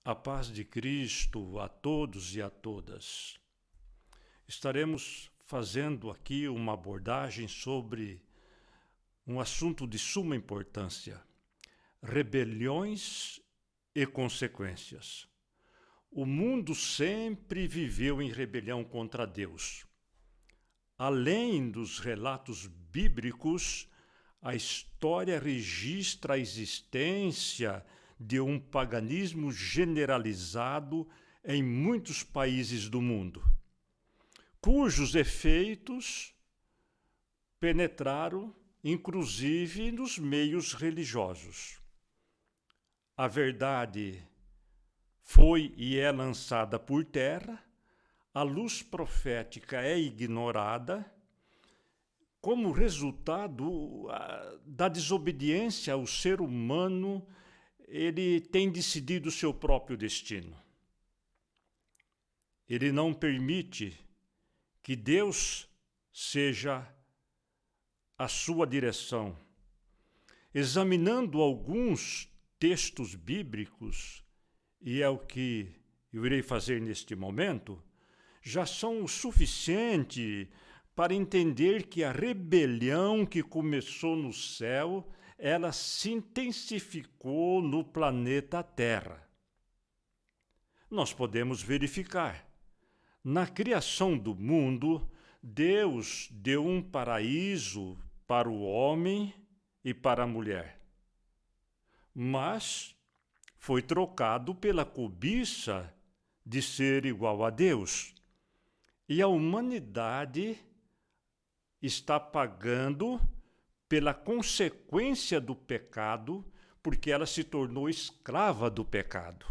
A paz de Cristo a todos e a todas. Estaremos fazendo aqui uma abordagem sobre um assunto de suma importância: rebeliões e consequências. O mundo sempre viveu em rebelião contra Deus. Além dos relatos bíblicos, a história registra a existência de um paganismo generalizado em muitos países do mundo, cujos efeitos penetraram, inclusive, nos meios religiosos. A verdade foi e é lançada por terra, a luz profética é ignorada. Como resultado da desobediência, o ser humano ele tem decidido o seu próprio destino. Ele não permite que Deus seja a sua direção. Examinando alguns textos bíblicos, e é o que eu irei fazer neste momento, já são o suficiente para entender que a rebelião que começou no céu, ela se intensificou no planeta Terra. Nós podemos verificar. Na criação do mundo, Deus deu um paraíso para o homem e para a mulher. Mas foi trocado pela cobiça de ser igual a Deus. E a humanidade está pagando pela consequência do pecado, porque ela se tornou escrava do pecado.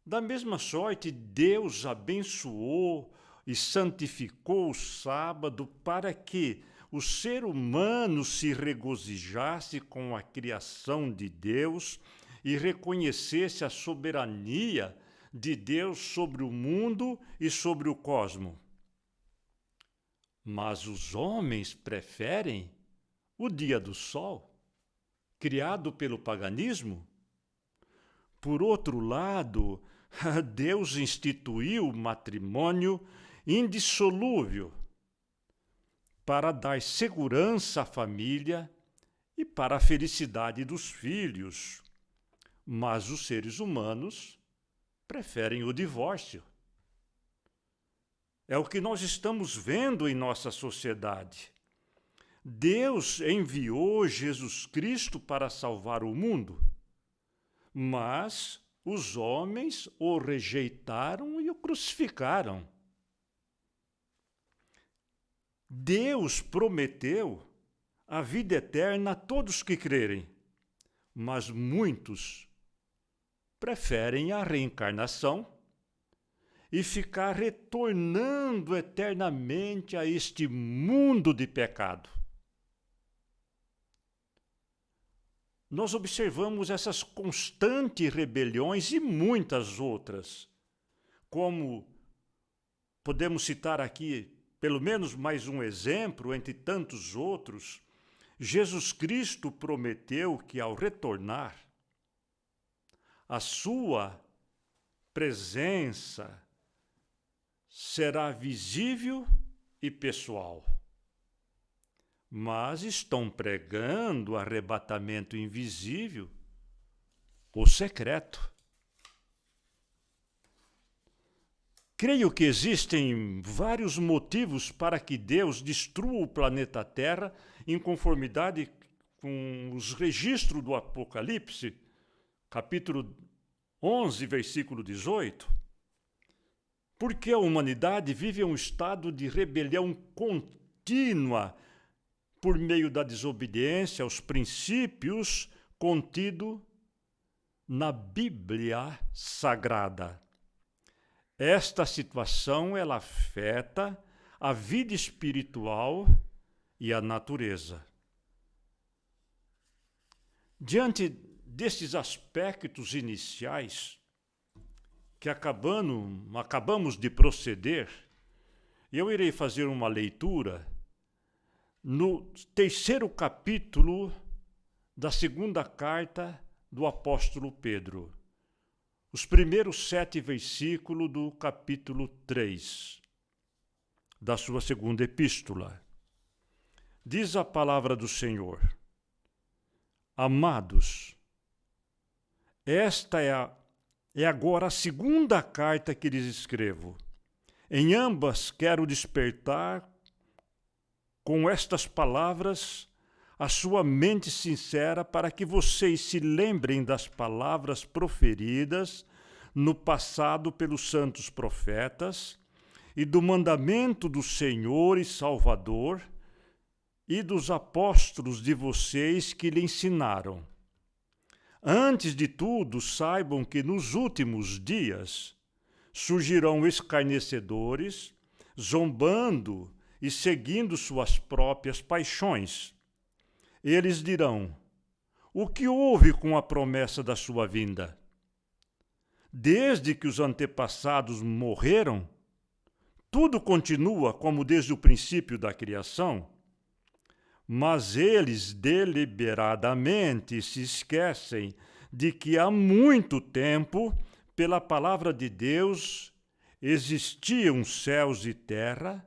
Da mesma sorte, Deus abençoou e santificou o sábado para que o ser humano se regozijasse com a criação de Deus e reconhecesse a soberania de Deus sobre o mundo e sobre o cosmos. Mas os homens preferem o dia do sol, criado pelo paganismo. Por outro lado, Deus instituiu o matrimônio indissolúvel para dar segurança à família e para a felicidade dos filhos. Mas os seres humanos preferem o divórcio. É o que nós estamos vendo em nossa sociedade. Deus enviou Jesus Cristo para salvar o mundo, mas os homens o rejeitaram e o crucificaram. Deus prometeu a vida eterna a todos que crerem, mas muitos preferem a reencarnação e ficar retornando eternamente a este mundo de pecado. Nós observamos essas constantes rebeliões e muitas outras, como podemos citar aqui pelo menos mais um exemplo entre tantos outros. Jesus Cristo prometeu que ao retornar, a sua presença será visível e pessoal. Mas estão pregando arrebatamento invisível, o secreto. Creio que existem vários motivos para que Deus destrua o planeta Terra em conformidade com os registros do Apocalipse, capítulo 11, versículo 18. Porque a humanidade vive um estado de rebelião contínua por meio da desobediência aos princípios contidos na Bíblia Sagrada. Esta situação ela afeta a vida espiritual e a natureza. Diante destes aspectos iniciais que acabamos de proceder, eu irei fazer uma leitura no terceiro capítulo da segunda carta do apóstolo Pedro, os primeiros 7 versículos do capítulo 3 da sua segunda epístola. Diz a palavra do Senhor: Amados, esta é agora a segunda carta que lhes escrevo. Em ambas quero despertar com estas palavras a sua mente sincera, para que vocês se lembrem das palavras proferidas no passado pelos santos profetas e do mandamento do Senhor e Salvador e dos apóstolos de vocês que lhe ensinaram. Antes de tudo, saibam que nos últimos dias surgirão escarnecedores, zombando e seguindo suas próprias paixões. Eles dirão: o que houve com a promessa da sua vinda? Desde que os antepassados morreram, tudo continua como desde o princípio da criação. Mas eles deliberadamente se esquecem de que há muito tempo, pela palavra de Deus, existiam céus e terra,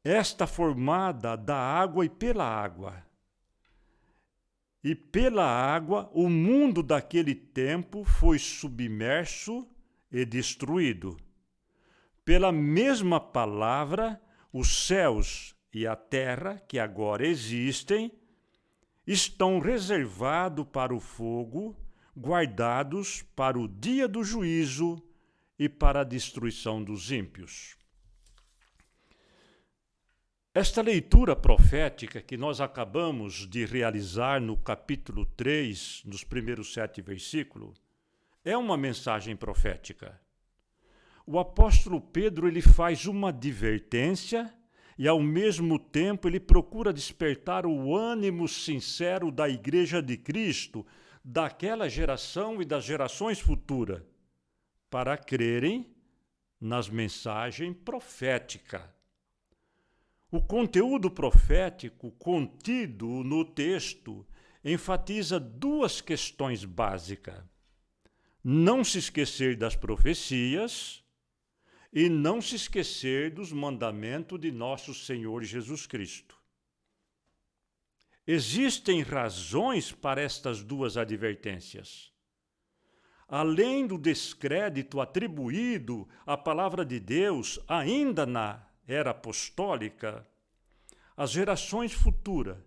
esta formada da água e pela água. E pela água o mundo daquele tempo foi submerso e destruído. Pela mesma palavra, os céus e a terra, que agora existem, estão reservados para o fogo, guardados para o dia do juízo e para a destruição dos ímpios. Esta leitura profética que nós acabamos de realizar no capítulo 3, nos primeiros 7 versículos, é uma mensagem profética. O apóstolo Pedro ele faz uma advertência e, ao mesmo tempo, ele procura despertar o ânimo sincero da Igreja de Cristo, daquela geração e das gerações futuras, para crerem nas mensagens proféticas. O conteúdo profético contido no texto enfatiza 2 questões básicas: não se esquecer das profecias e não se esquecer dos mandamentos de nosso Senhor Jesus Cristo. Existem razões para estas 2 advertências. Além do descrédito atribuído à palavra de Deus ainda na era apostólica, as gerações futuras,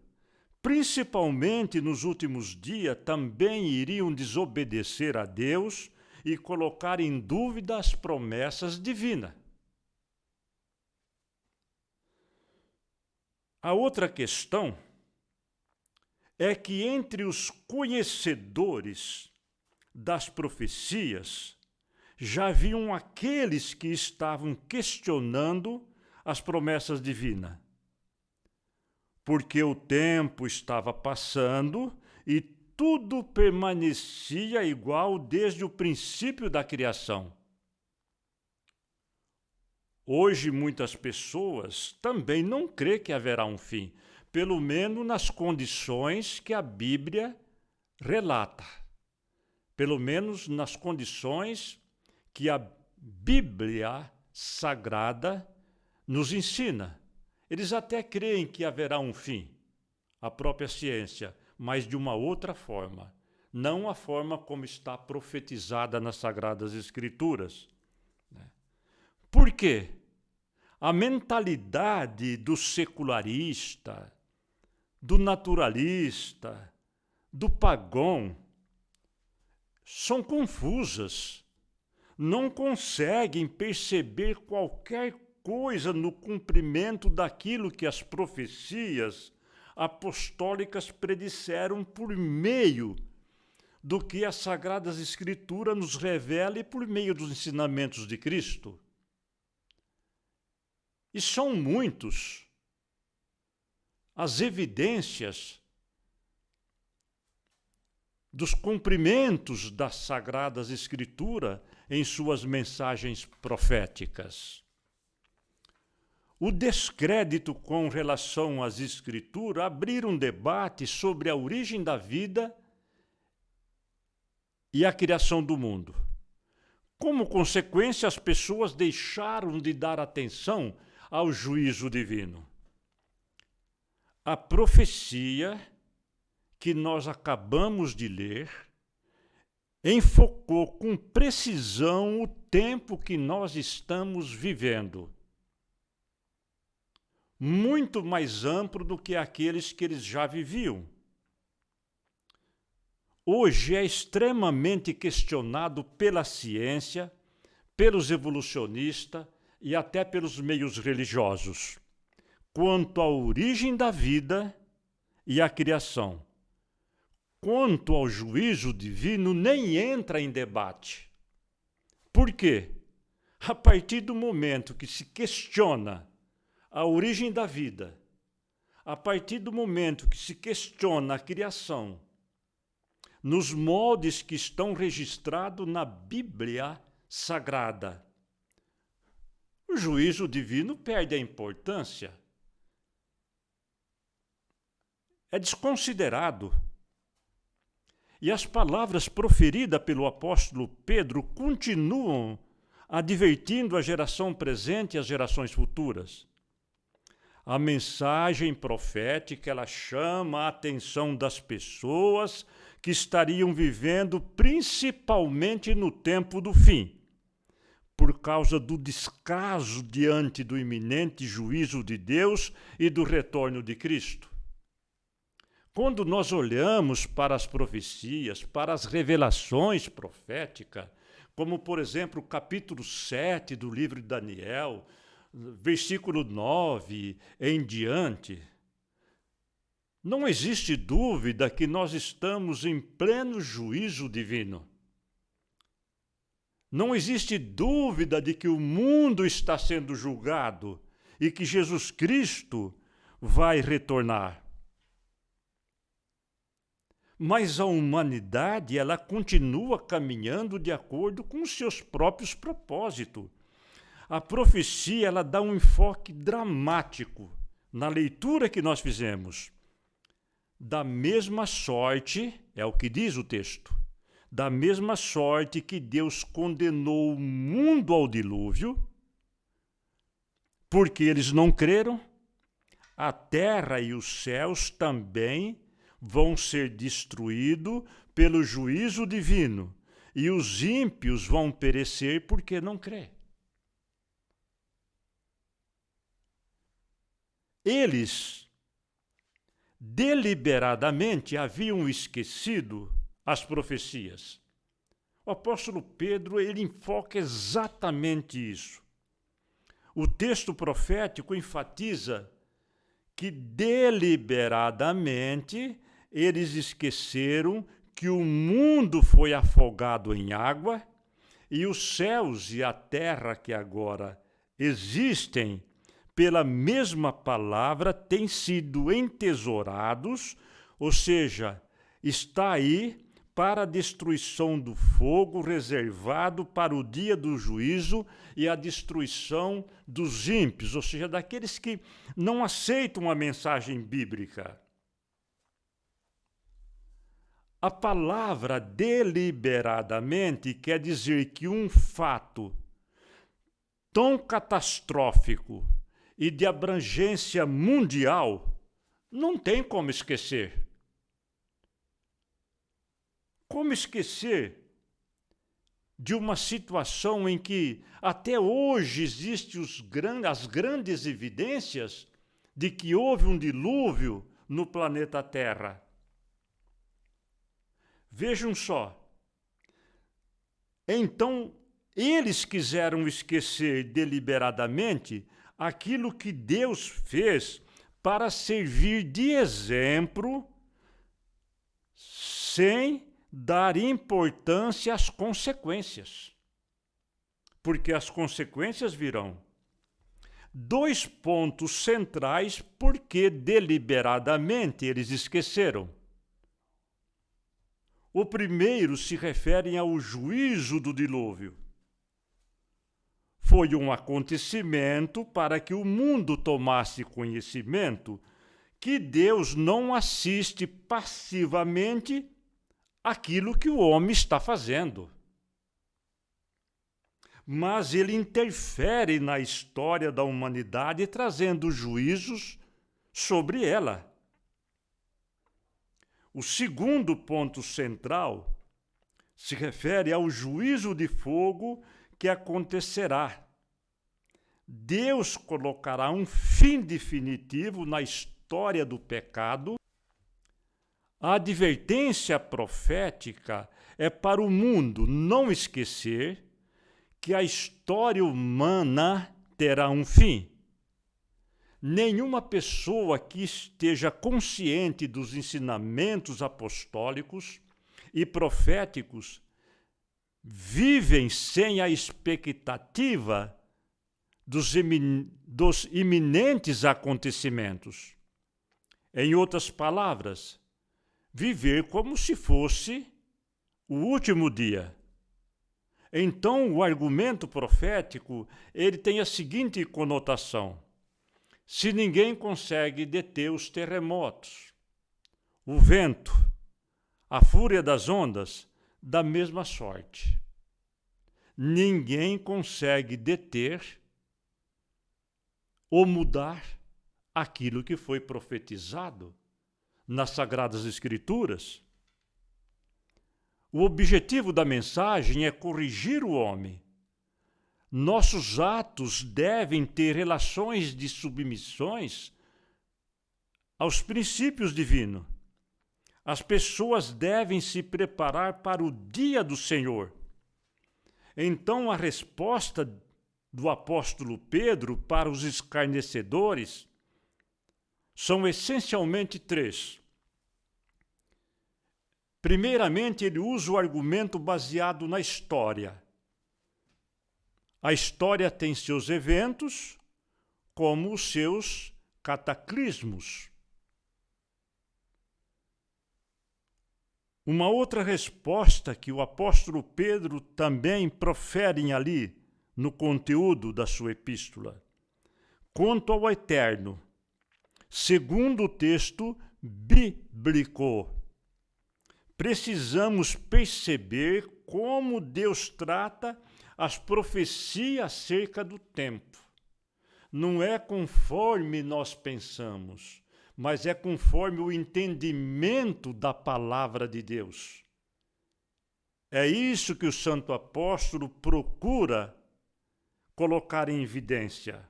principalmente nos últimos dias, também iriam desobedecer a Deus e colocar em dúvida as promessas divinas. A outra questão é que entre os conhecedores das profecias já haviam aqueles que estavam questionando as promessas divinas, porque o tempo estava passando e tudo permanecia igual desde o princípio da criação. Hoje, muitas pessoas também não creem que haverá um fim, pelo menos nas condições que a Bíblia relata, pelo menos nas condições que a Bíblia Sagrada nos ensina. Eles até creem que haverá um fim, a própria ciência, mas de uma outra forma, não a forma como está profetizada nas Sagradas Escrituras. Por quê? A mentalidade do secularista, do naturalista, do pagão, são confusas. Não conseguem perceber qualquer coisa no cumprimento daquilo que as profecias apostólicas predisseram por meio do que as Sagradas Escrituras nos revela e por meio dos ensinamentos de Cristo. E são muitos as evidências dos cumprimentos das Sagradas Escrituras em suas mensagens proféticas. O descrédito com relação às Escrituras abriu um debate sobre a origem da vida e a criação do mundo. Como consequência, as pessoas deixaram de dar atenção ao juízo divino. A profecia que nós acabamos de ler enfocou com precisão o tempo que nós estamos vivendo. Muito mais amplo do que aqueles que eles já viviam. Hoje é extremamente questionado pela ciência, pelos evolucionistas e até pelos meios religiosos, quanto à origem da vida e à criação. Quanto ao juízo divino, nem entra em debate. Por quê? A partir do momento que se questiona a origem da vida, a partir do momento que se questiona a criação, nos moldes que estão registrados na Bíblia Sagrada, o juízo divino perde a importância. É desconsiderado. E as palavras proferidas pelo apóstolo Pedro continuam advertindo a geração presente e as gerações futuras. A mensagem profética, ela chama a atenção das pessoas que estariam vivendo principalmente no tempo do fim, por causa do descaso diante do iminente juízo de Deus e do retorno de Cristo. Quando nós olhamos para as profecias, para as revelações proféticas, como, por exemplo, o capítulo 7 do livro de Daniel, versículo 9 em diante, não existe dúvida que nós estamos em pleno juízo divino. Não existe dúvida de que o mundo está sendo julgado e que Jesus Cristo vai retornar. Mas a humanidade, ela continua caminhando de acordo com os seus próprios propósitos. A profecia, ela dá um enfoque dramático na leitura que nós fizemos. Da mesma sorte, é o que diz o texto, da mesma sorte que Deus condenou o mundo ao dilúvio, porque eles não creram, a terra e os céus também vão ser destruídos pelo juízo divino, e os ímpios vão perecer porque não crê. Eles deliberadamente haviam esquecido as profecias. O apóstolo Pedro, ele enfoca exatamente isso. O texto profético enfatiza que deliberadamente eles esqueceram que o mundo foi afogado em água e os céus e a terra que agora existem pela mesma palavra têm sido entesourados, ou seja, está aí para a destruição do fogo, reservado para o dia do juízo e a destruição dos ímpios, ou seja, daqueles que não aceitam a mensagem bíblica. A palavra deliberadamente quer dizer que um fato tão catastrófico e de abrangência mundial não tem como esquecer. Como esquecer de uma situação em que até hoje existem as grandes evidências de que houve um dilúvio no planeta Terra? Vejam só. Então, eles quiseram esquecer deliberadamente aquilo que Deus fez para servir de exemplo, sem dar importância às consequências. Porque as consequências virão. 2 pontos centrais porque deliberadamente eles esqueceram. O primeiro se refere ao juízo do dilúvio. Foi um acontecimento para que o mundo tomasse conhecimento que Deus não assiste passivamente aquilo que o homem está fazendo. Mas ele interfere na história da humanidade, trazendo juízos sobre ela. O segundo ponto central se refere ao juízo de fogo que acontecerá. Deus colocará um fim definitivo na história do pecado. A advertência profética é para o mundo não esquecer que a história humana terá um fim. Nenhuma pessoa que esteja consciente dos ensinamentos apostólicos e proféticos vivem sem a expectativa dos iminentes acontecimentos. Em outras palavras, viver como se fosse o último dia. Então, o argumento profético, ele tem a seguinte conotação: se ninguém consegue deter os terremotos, o vento, a fúria das ondas, da mesma sorte. Ninguém consegue deter ou mudar aquilo que foi profetizado nas Sagradas Escrituras. O objetivo da mensagem é corrigir o homem. Nossos atos devem ter relações de submissões aos princípios divinos. As pessoas devem se preparar para o dia do Senhor. Então, a resposta do apóstolo Pedro para os escarnecedores são essencialmente três. Primeiramente, ele usa o argumento baseado na história. A história tem seus eventos, como os seus cataclismos. Uma outra resposta que o apóstolo Pedro também profere ali no conteúdo da sua epístola. Quanto ao eterno, segundo o texto bíblico, precisamos perceber como Deus trata as profecias acerca do tempo. Não é conforme nós pensamos, mas é conforme o entendimento da palavra de Deus. É isso que o santo apóstolo procura colocar em evidência.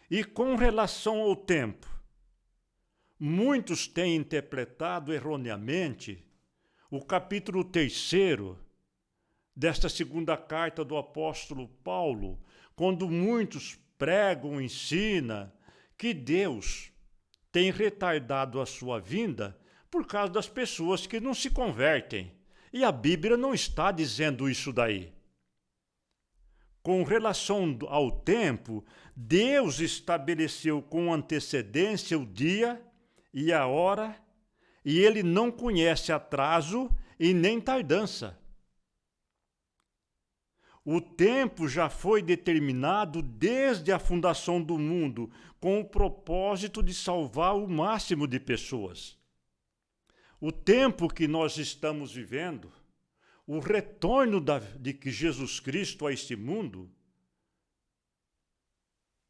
E com relação ao tempo, muitos têm interpretado erroneamente o capítulo 3 desta segunda carta do apóstolo Paulo, quando muitos pregam, ensinam que Deus tem retardado a sua vinda por causa das pessoas que não se convertem. E a Bíblia não está dizendo isso daí. Com relação ao tempo, Deus estabeleceu com antecedência o dia e a hora, e ele não conhece atraso e nem tardança. O tempo já foi determinado desde a fundação do mundo, com o propósito de salvar o máximo de pessoas. O tempo que nós estamos vivendo, o retorno de Jesus Cristo a este mundo,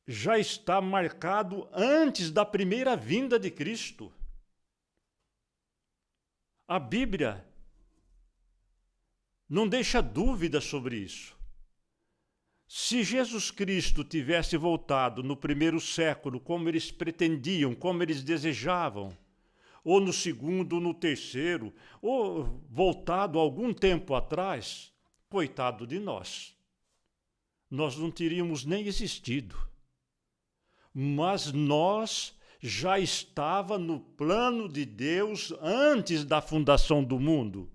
já está marcado antes da primeira vinda de Cristo. A Bíblia não deixa dúvida sobre isso. Se Jesus Cristo tivesse voltado no primeiro século, como eles pretendiam, como eles desejavam, ou no segundo, ou no terceiro, ou voltado algum tempo atrás, coitado de nós. Nós não teríamos nem existido. Mas nós já estava no plano de Deus antes da fundação do mundo.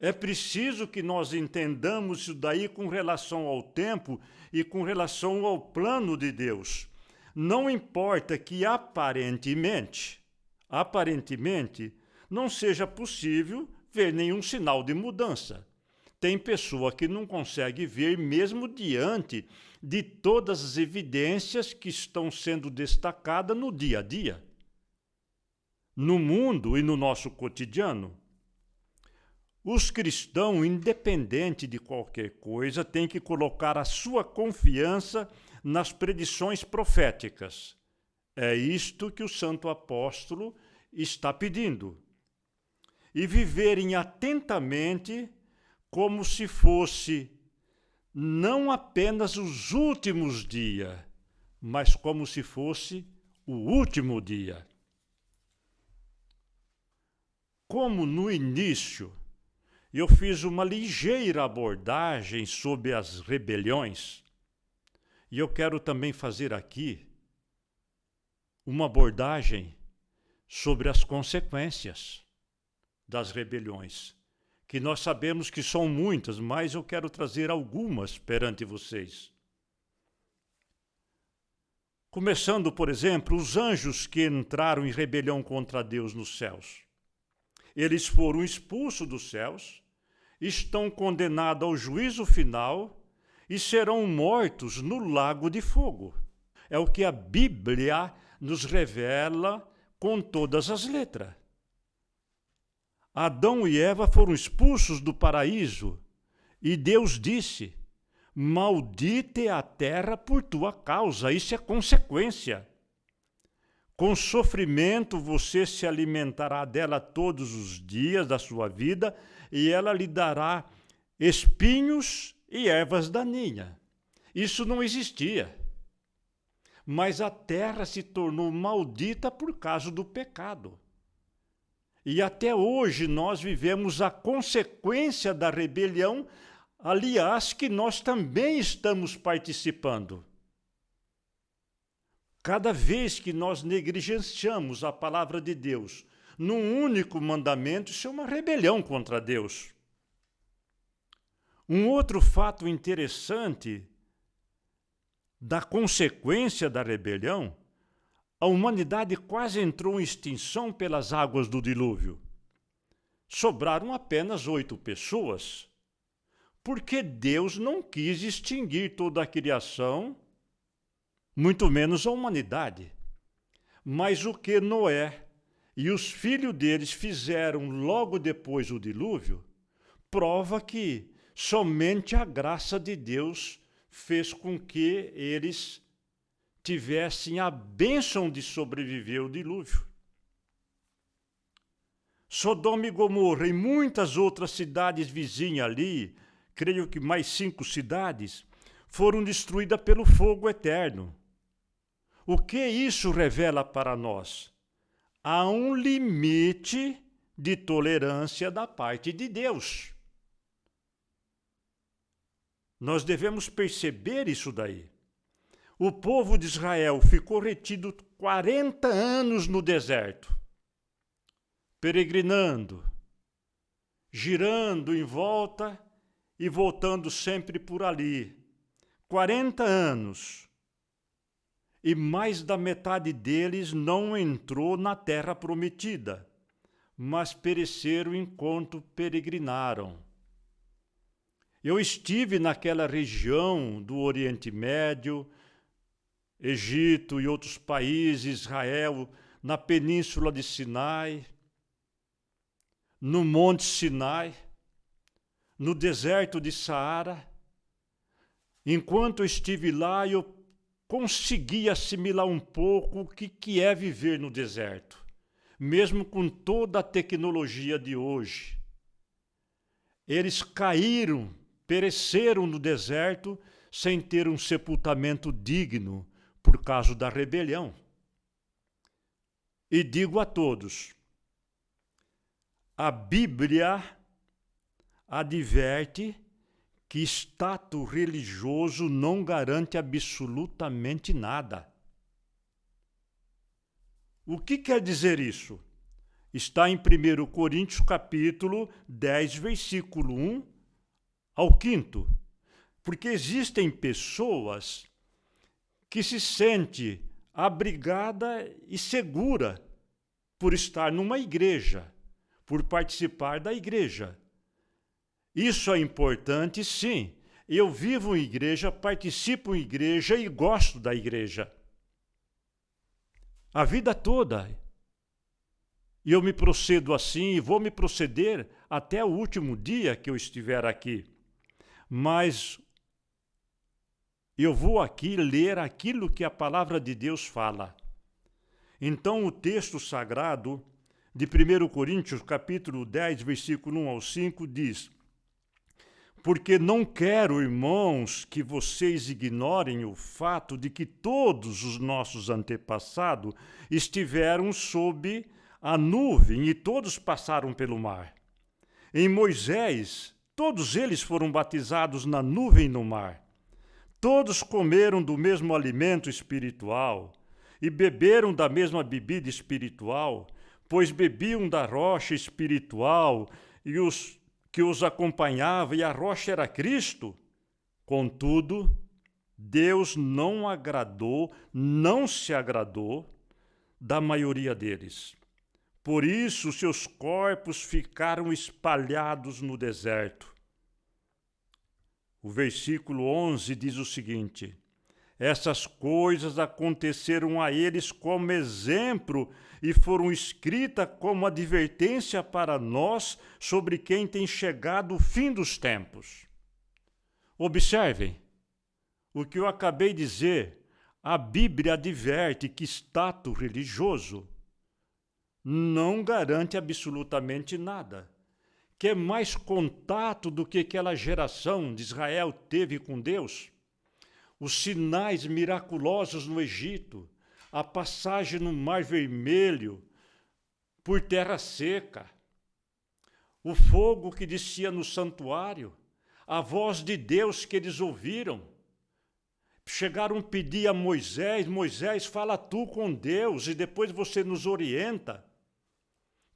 É preciso que nós entendamos isso daí com relação ao tempo e com relação ao plano de Deus. Não importa que aparentemente, não seja possível ver nenhum sinal de mudança. Tem pessoa que não consegue ver mesmo diante de todas as evidências que estão sendo destacadas no dia a dia, no mundo e no nosso cotidiano. Os cristãos, independente de qualquer coisa, têm que colocar a sua confiança nas predições proféticas. É isto que o santo apóstolo está pedindo. E viverem atentamente como se fosse não apenas os últimos dias, mas como se fosse o último dia. Como no início eu fiz uma ligeira abordagem sobre as rebeliões, e eu quero também fazer aqui uma abordagem sobre as consequências das rebeliões, que nós sabemos que são muitas, mas eu quero trazer algumas perante vocês. Começando, por exemplo, os anjos que entraram em rebelião contra Deus nos céus. Eles foram expulsos dos céus, estão condenados ao juízo final e serão mortos no lago de fogo. É o que a Bíblia nos revela com todas as letras. Adão e Eva foram expulsos do paraíso e Deus disse: maldita é a terra por tua causa. Isso é consequência. Com sofrimento você se alimentará dela todos os dias da sua vida e ela lhe dará espinhos e ervas daninhas. Isso não existia. Mas a terra se tornou maldita por causa do pecado. E até hoje nós vivemos a consequência da rebelião, aliás, que nós também estamos participando. Cada vez que nós negligenciamos a palavra de Deus num único mandamento, isso é uma rebelião contra Deus. Um outro fato interessante da consequência da rebelião, a humanidade quase entrou em extinção pelas águas do dilúvio. Sobraram apenas 8 pessoas, porque Deus não quis extinguir toda a criação, muito menos a humanidade. Mas o que Noé e os filhos deles fizeram logo depois do dilúvio, prova que somente a graça de Deus fez com que eles tivessem a bênção de sobreviver ao dilúvio. Sodoma e Gomorra e muitas outras cidades vizinhas ali, creio que mais 5 cidades, foram destruídas pelo fogo eterno. O que isso revela para nós? Há um limite de tolerância da parte de Deus. Nós devemos perceber isso daí. O povo de Israel ficou retido 40 anos no deserto, peregrinando, girando em volta e voltando sempre por ali. 40 anos. E mais da metade deles não entrou na terra prometida, mas pereceram enquanto peregrinaram. Eu estive naquela região do Oriente Médio, Egito e outros países, Israel, na península de Sinai, no Monte Sinai, no deserto de Saara. Enquanto eu estive lá, eu consegui assimilar um pouco o que é viver no deserto, mesmo com toda a tecnologia de hoje. Eles caíram, pereceram no deserto sem ter um sepultamento digno por causa da rebelião. E digo a todos, a Bíblia adverte que status religioso não garante absolutamente nada. O que quer dizer isso? Está em 1 Coríntios capítulo 10, versículo 1 ao 5. Porque existem pessoas que se sentem abrigada e segura por estar numa igreja, por participar da igreja. Isso é importante, sim. Eu vivo em igreja, participo em igreja e gosto da igreja. A vida toda. E eu me procedo assim e vou me proceder até o último dia que eu estiver aqui. Mas eu vou aqui ler aquilo que a palavra de Deus fala. Então o texto sagrado de 1 Coríntios, capítulo 10, versículo 1 ao 5, diz: porque não quero, irmãos, que vocês ignorem o fato de que todos os nossos antepassados estiveram sob a nuvem e todos passaram pelo mar. Em Moisés, todos eles foram batizados na nuvem no mar. Todos comeram do mesmo alimento espiritual e beberam da mesma bebida espiritual, pois bebiam da rocha espiritual e que os acompanhava, e a rocha era Cristo. Contudo, Deus não se agradou da maioria deles. Por isso, seus corpos ficaram espalhados no deserto. O versículo 11 diz o seguinte: essas coisas aconteceram a eles como exemplo e foram escritas como advertência para nós sobre quem tem chegado o fim dos tempos. Observem o que eu acabei de dizer. A Bíblia adverte que status religioso não garante absolutamente nada. Quer mais contato do que aquela geração de Israel teve com Deus? Os sinais miraculosos no Egito, a passagem no Mar Vermelho, por terra seca, o fogo que descia no santuário, a voz de Deus que eles ouviram. Chegaram a pedir a Moisés: Moisés, fala tu com Deus e depois você nos orienta.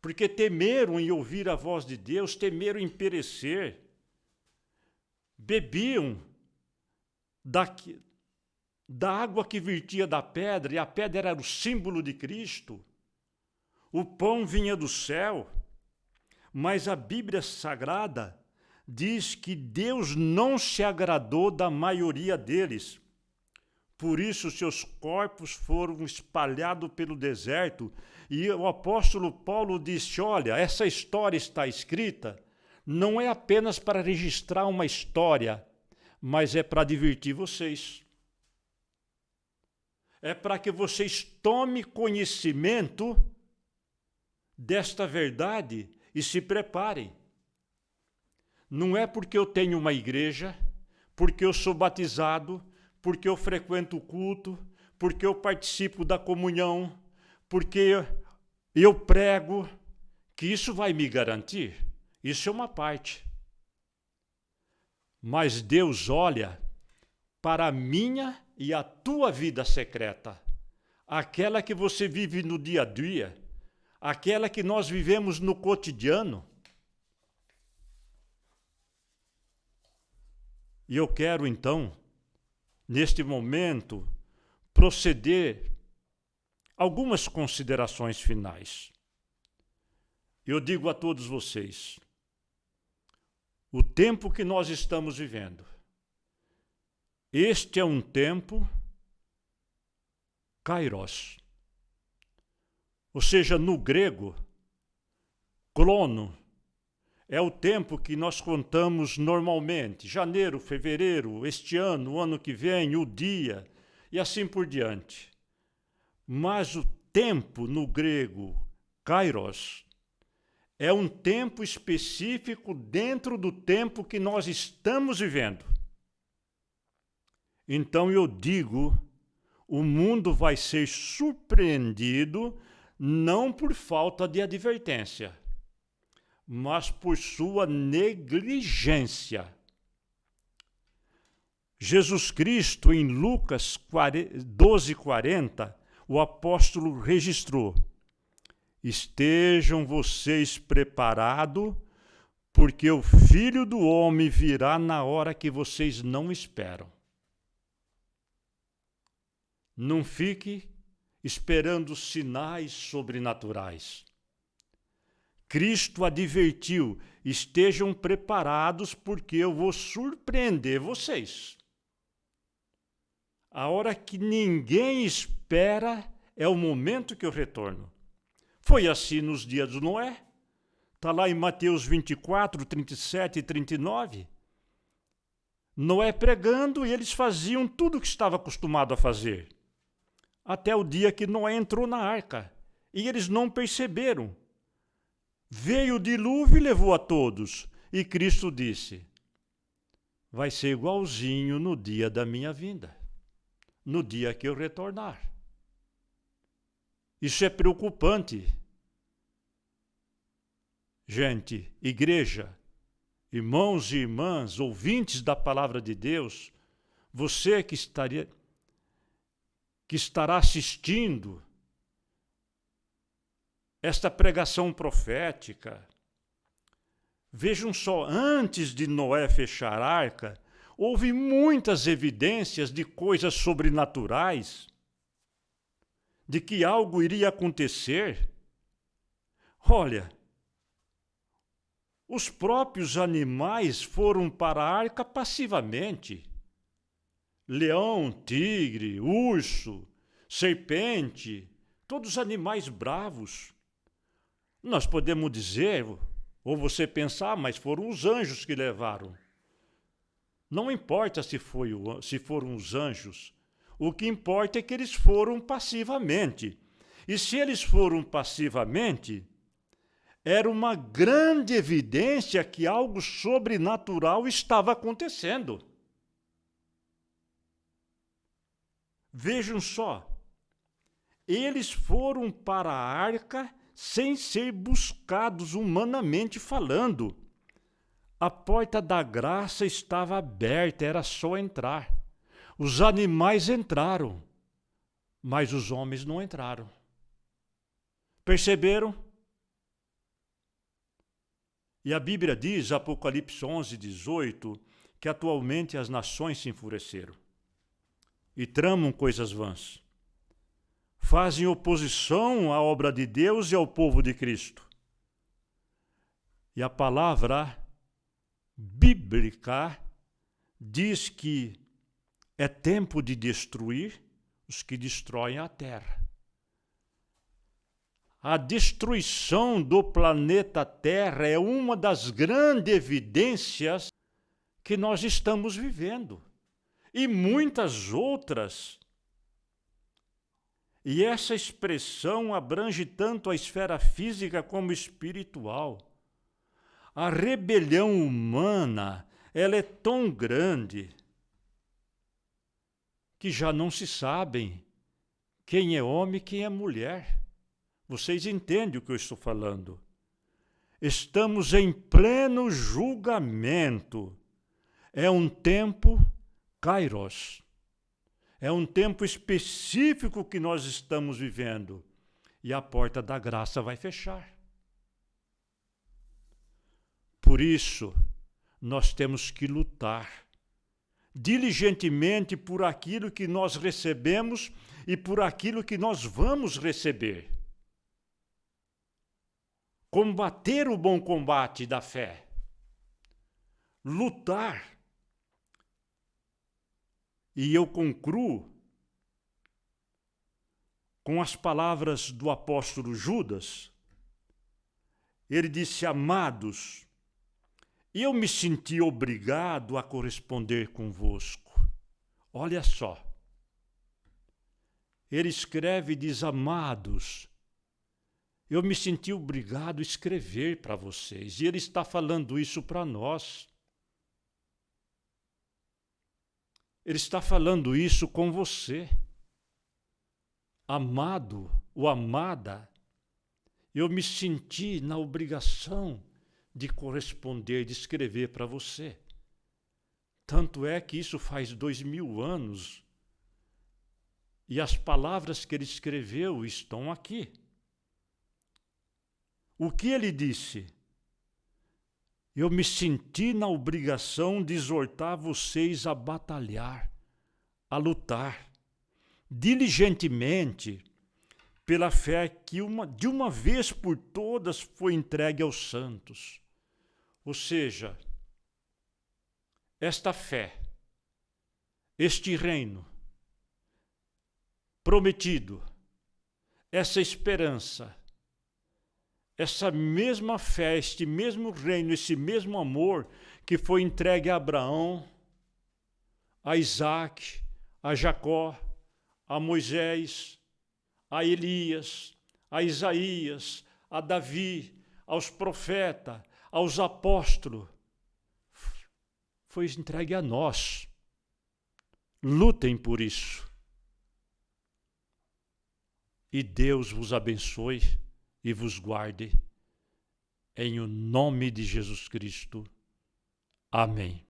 Porque temeram em ouvir a voz de Deus, temeram em perecer. Bebiam da água que virtia da pedra, e a pedra era o símbolo de Cristo. O pão vinha do céu, mas a Bíblia Sagrada diz que Deus não se agradou da maioria deles. Por isso, seus corpos foram espalhados pelo deserto. E o apóstolo Paulo disse: olha, essa história está escrita, não é apenas para registrar uma história, mas é para divertir vocês. É para que vocês tomem conhecimento desta verdade e se preparem. Não é porque eu tenho uma igreja, porque eu sou batizado, porque eu frequento o culto, porque eu participo da comunhão, porque eu prego, que isso vai me garantir. Isso é uma parte. Mas Deus olha para a minha e a tua vida secreta, aquela que você vive no dia a dia, aquela que nós vivemos no cotidiano. E eu quero, então, neste momento, proceder algumas considerações finais. Eu digo a todos vocês, o tempo que nós estamos vivendo, este é um tempo kairos. Ou seja, no grego, crono, é o tempo que nós contamos normalmente, janeiro, fevereiro, este ano, o ano que vem, o dia, e assim por diante. Mas o tempo no grego, kairos, é um tempo específico dentro do tempo que nós estamos vivendo. Então eu digo, o mundo vai ser surpreendido não por falta de advertência, mas por sua negligência. Jesus Cristo, em Lucas 12:40, o apóstolo registrou: estejam vocês preparados, porque o Filho do Homem virá na hora que vocês não esperam. Não fique esperando sinais sobrenaturais. Cristo advertiu: estejam preparados, porque eu vou surpreender vocês. A hora que ninguém espera é o momento que eu retorno. Foi assim nos dias de Noé. Está lá em Mateus 24, 37 e 39. Noé pregando e eles faziam tudo o que estava acostumado a fazer. Até o dia que Noé entrou na arca. E eles não perceberam. Veio o dilúvio e levou a todos. E Cristo disse: vai ser igualzinho no dia da minha vinda. No dia que eu retornar. Isso é preocupante. Gente, igreja, irmãos e irmãs, ouvintes da palavra de Deus, você que estará assistindo esta pregação profética, vejam só, antes de Noé fechar a arca, houve muitas evidências de coisas sobrenaturais, de que algo iria acontecer. Olha, os próprios animais foram para a arca passivamente. Leão, tigre, urso, serpente, todos animais bravos. Nós podemos dizer, ou você pensar, mas foram os anjos que levaram. Não importa se foram os anjos. O que importa é que eles foram passivamente. E se eles foram passivamente, era uma grande evidência que algo sobrenatural estava acontecendo. Vejam só, eles foram para a arca sem ser buscados humanamente falando. A porta da graça estava aberta, era só entrar. Os animais entraram, mas os homens não entraram. Perceberam? E a Bíblia diz, Apocalipse 11, 18, que atualmente as nações se enfureceram e tramam coisas vãs. Fazem oposição à obra de Deus e ao povo de Cristo. E a palavra bíblica diz que é tempo de destruir os que destroem a terra. A destruição do planeta Terra é uma das grandes evidências que nós estamos vivendo. E muitas outras. E essa expressão abrange tanto a esfera física como espiritual. A rebelião humana, ela é tão grande que já não se sabem quem é homem e quem é mulher. Vocês entendem o que eu estou falando? Estamos em pleno julgamento. É um tempo kairos. É um tempo específico que nós estamos vivendo. E a porta da graça vai fechar. Por isso, nós temos que lutar diligentemente por aquilo que nós recebemos e por aquilo que nós vamos receber. Combater o bom combate da fé. Lutar. E eu concluo com as palavras do apóstolo Judas. Ele disse: amados, eu me senti obrigado a corresponder convosco. Olha só. Ele escreve e diz: amados, eu me senti obrigado a escrever para vocês. E ele está falando isso para nós. Ele está falando isso com você. Amado ou amada, eu me senti na obrigação de corresponder, de escrever para você. Tanto é que isso faz 2000 anos e as palavras que ele escreveu estão aqui. O que ele disse? Eu me senti na obrigação de exortar vocês a batalhar, a lutar, diligentemente, pela fé que de uma vez por todas foi entregue aos santos. Ou seja, esta fé, este reino prometido, essa esperança, essa mesma fé, este mesmo reino, esse mesmo amor que foi entregue a Abraão, a Isaac, a Jacó, a Moisés, a Elias, a Isaías, a Davi, aos profetas, aos apóstolos, foi entregue a nós. Lutem por isso. E Deus vos abençoe e vos guarde. Em o nome de Jesus Cristo. Amém.